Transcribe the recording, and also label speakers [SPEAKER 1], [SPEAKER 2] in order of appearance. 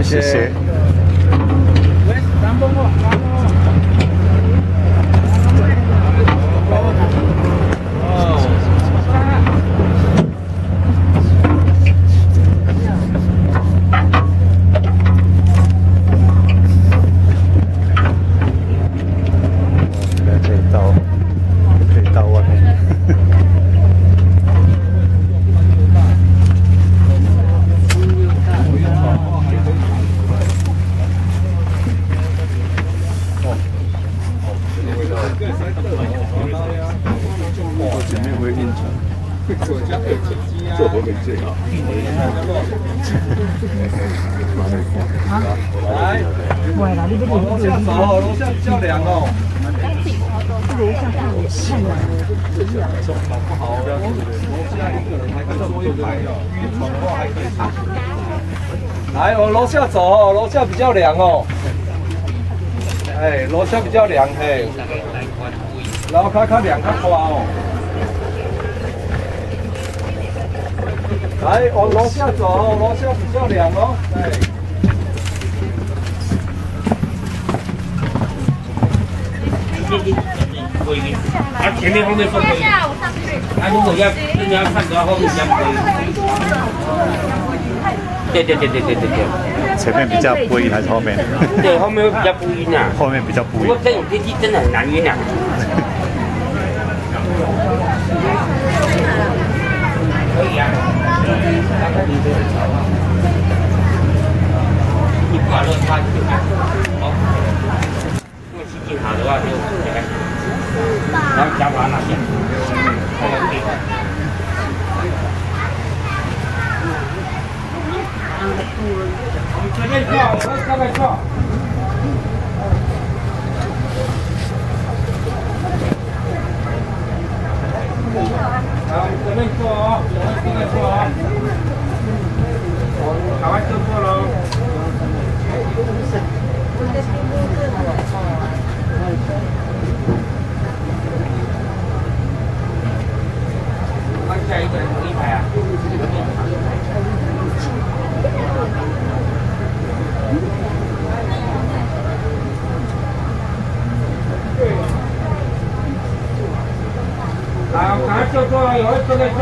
[SPEAKER 1] 谢谢。可以到外面。
[SPEAKER 2] 来，往楼下走，楼下比较凉哦。楼下看我看搞不好，楼下一个人还可以坐一排，晕船的话还可以上。来，往楼下走哦，楼下比较凉哦。哎，楼下比较凉嘿，然后较凉较大哦。来，往楼下走，楼下比较凉哦。哎。归零，啊，前面后面分归零。啊，如果要看的话，后面加归零。对。
[SPEAKER 1] 前面比较不晕还是后面？
[SPEAKER 2] 对，后面会比较不晕啊。
[SPEAKER 1] 后面比较不晕。
[SPEAKER 2] 不过这种天气真的很难晕啊。可以啊。你不管热它就这样。好。如果心情好的话就来。然后夹把它拿下。前面跳，下面跳。好，前面坐哦，前面坐哦。赶快就坐喽。下一个人同一排啊。好，赶快就坐，有人就在坐。